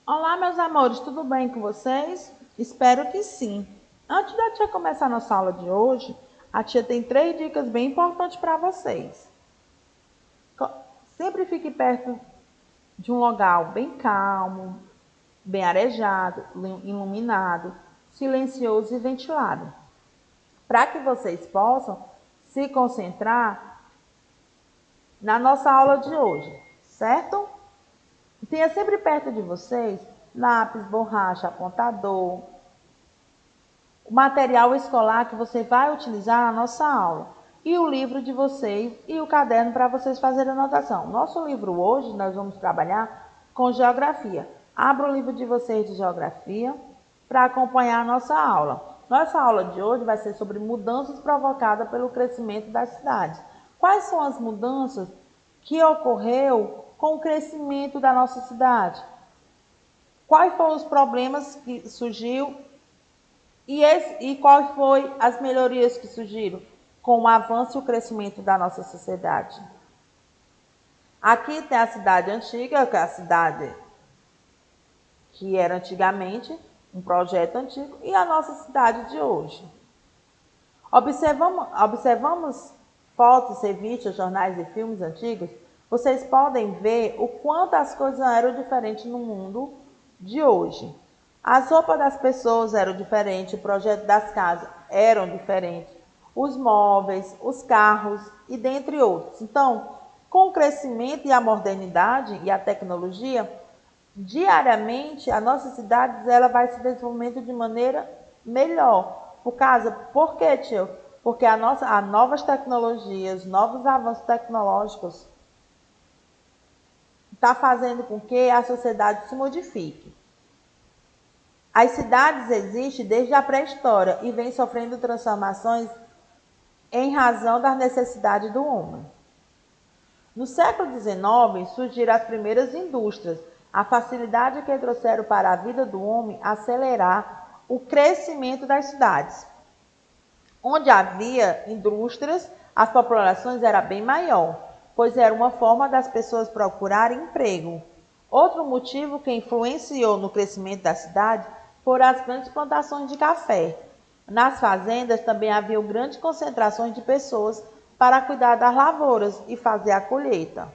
Olá, meus amores, tudo bem com vocês? Espero que sim. Antes da tia começar a nossa aula de hoje, a tia tem 3 dicas bem importantes para vocês. Sempre fique perto de um local bem calmo, bem arejado, iluminado, silencioso e ventilado, para que vocês possam se concentrar na nossa aula de hoje, certo? Tenha sempre perto de vocês lápis, borracha, apontador, o material escolar que você vai utilizar na nossa aula e o livro de vocês e o caderno para vocês fazerem anotação. Nosso livro hoje nós vamos trabalhar com geografia. Abra o livro de vocês de geografia para acompanhar a nossa aula. Nossa aula de hoje vai ser sobre mudanças provocadas pelo crescimento das cidades. Quais são as mudanças que ocorreu com o crescimento da nossa cidade? Quais foram os problemas que surgiu e quais foram as melhorias que surgiram com o avanço e o crescimento da nossa sociedade? Aqui tem a cidade antiga, que é a cidade que era antigamente, um projeto antigo, e a nossa cidade de hoje. Observamos fotos, revistas, jornais e filmes antigos, vocês podem ver o quanto as coisas eram diferentes no mundo de hoje. As roupas das pessoas eram diferentes, o projeto das casas eram diferentes, os móveis, os carros e dentre outros. Então, com o crescimento e a modernidade e a tecnologia, diariamente a nossa cidade ela vai se desenvolvendo de maneira melhor. Por quê, tio? Porque as novas tecnologias, novos avanços tecnológicos está fazendo com que a sociedade se modifique. As cidades existem desde a pré-história e vêm sofrendo transformações em razão das necessidades do homem. No século XIX, surgiram as primeiras indústrias, a facilidade que trouxeram para a vida do homem acelerar o crescimento das cidades. Onde havia indústrias, as populações era bem maior, pois era uma forma das pessoas procurarem emprego. Outro motivo que influenciou no crescimento da cidade foram as grandes plantações de café. Nas fazendas também havia grandes concentrações de pessoas para cuidar das lavouras e fazer a colheita.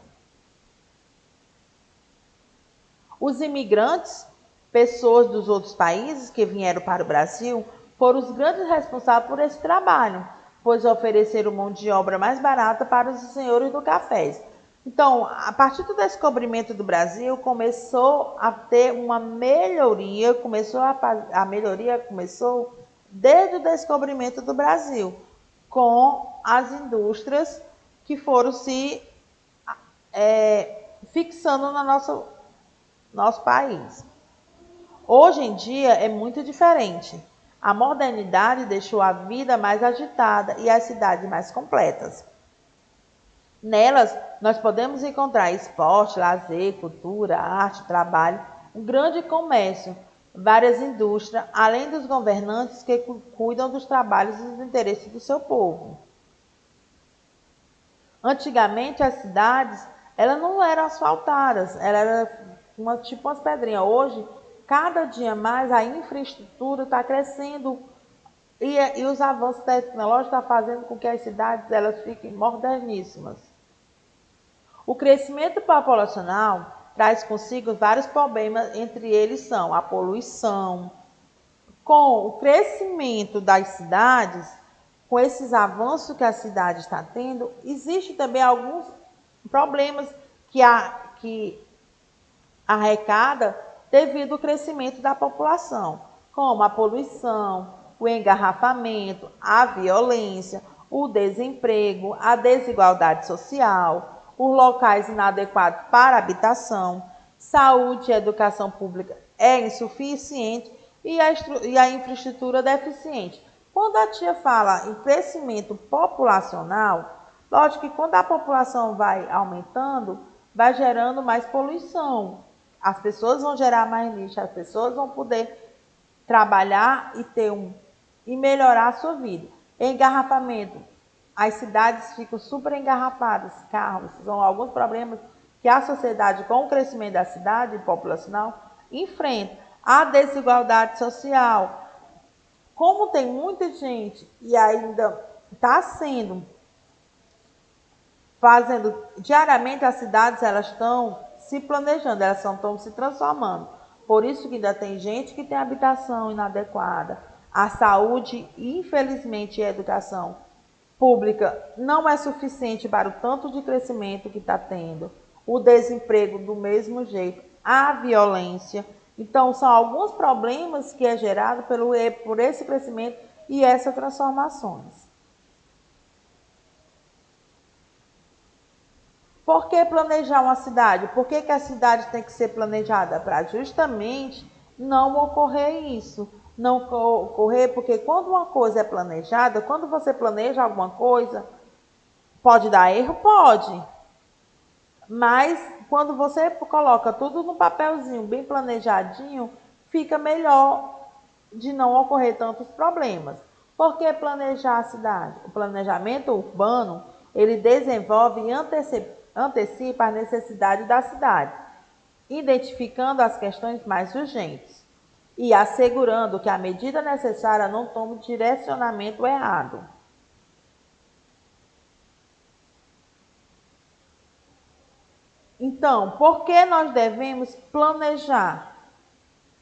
Os imigrantes, pessoas dos outros países que vieram para o Brasil, foram os grandes responsáveis por esse trabalho, pois ofereceram mão de obra mais barata para os senhores do café. Então, a partir do descobrimento do Brasil, começou a ter uma melhoria, a melhoria começou desde o descobrimento do Brasil, com as indústrias que foram se fixando no nosso país. Hoje em dia é muito diferente. A modernidade deixou a vida mais agitada e as cidades mais completas. Nelas, nós podemos encontrar esporte, lazer, cultura, arte, trabalho, um grande comércio, várias indústrias, além dos governantes que cuidam dos trabalhos e dos interesses do seu povo. Antigamente, as cidades elas não eram asfaltadas, elas eram tipo umas pedrinhas. Hoje, cada dia mais, a infraestrutura está crescendo e os avanços tecnológicos estão fazendo com que as cidades elas fiquem moderníssimas. O crescimento populacional traz consigo vários problemas, entre eles são a poluição. Com o crescimento das cidades, com esses avanços que a cidade está tendo, existe também alguns problemas que arrecada devido ao crescimento da população, como a poluição, o engarrafamento, a violência, o desemprego, a desigualdade social, os locais inadequados para habitação, saúde e educação pública é insuficiente e a infraestrutura deficiente. Quando a tia fala em crescimento populacional, lógico que quando a população vai aumentando, vai gerando mais poluição. As pessoas vão gerar mais lixo, as pessoas vão poder trabalhar e melhorar a sua vida. Engarrafamento. As cidades ficam super engarrafadas, carros, são alguns problemas que a sociedade, com o crescimento da cidade populacional, enfrenta. A desigualdade social. Como tem muita gente e ainda está fazendo diariamente, as cidades elas estão se planejando, elas estão se transformando. Por isso que ainda tem gente que tem habitação inadequada. A saúde, infelizmente, e a educação pública não é suficiente para o tanto de crescimento que está tendo. O desemprego do mesmo jeito, a violência. Então, são alguns problemas que é gerado por esse crescimento e essas transformações. Por que planejar uma cidade? Por que a cidade tem que ser planejada? Para justamente não ocorrer isso. Não ocorrer, porque quando uma coisa é planejada, quando você planeja alguma coisa, pode dar erro? Pode. Mas quando você coloca tudo no papelzinho, bem planejadinho, fica melhor de não ocorrer tantos problemas. Por que planejar a cidade? O planejamento urbano, ele desenvolve e antecipa as necessidades da cidade, identificando as questões mais urgentes e assegurando que a medida necessária não tome direcionamento errado. Então, por que nós devemos planejar?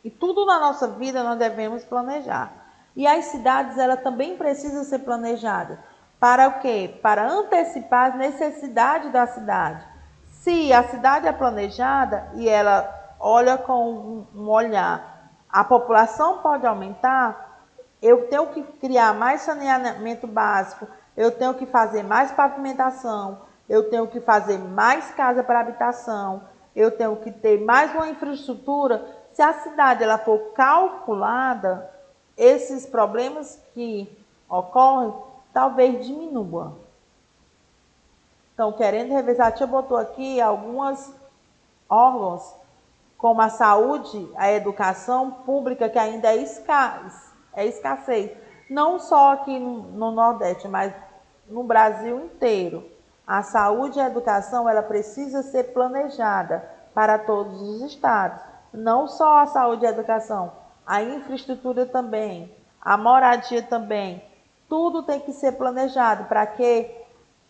E tudo na nossa vida nós devemos planejar. E as cidades, ela também precisam ser planejadas. Para o quê? Para antecipar as necessidades da cidade. Se a cidade é planejada e ela olha com um olhar, a população pode aumentar, eu tenho que criar mais saneamento básico, eu tenho que fazer mais pavimentação, eu tenho que fazer mais casa para habitação, eu tenho que ter mais uma infraestrutura. Se a cidade ela for calculada, esses problemas que ocorrem talvez diminuam. Então, querendo revezar, a tia botou aqui alguns órgãos, como a saúde, a educação pública, que ainda é escassez. Não só aqui no Nordeste, mas no Brasil inteiro. A saúde e a educação, ela precisa ser planejada para todos os estados. Não só a saúde e a educação, a infraestrutura também, a moradia também. Tudo tem que ser planejado para que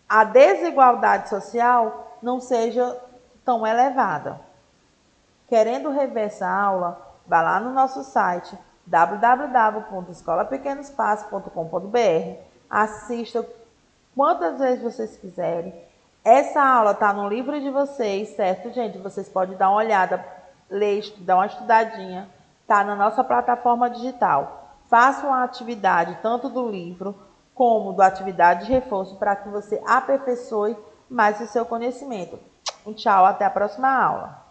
a desigualdade social não seja tão elevada. Querendo rever essa aula, vá lá no nosso site www.escolapequenoespaço.com.br, assista quantas vezes vocês quiserem. Essa aula está no livro de vocês, certo, gente? Vocês podem dar uma olhada, ler, dar uma estudadinha. Está na nossa plataforma digital. Faça uma atividade, tanto do livro como da atividade de reforço, para que você aperfeiçoe mais o seu conhecimento. Um tchau, até a próxima aula.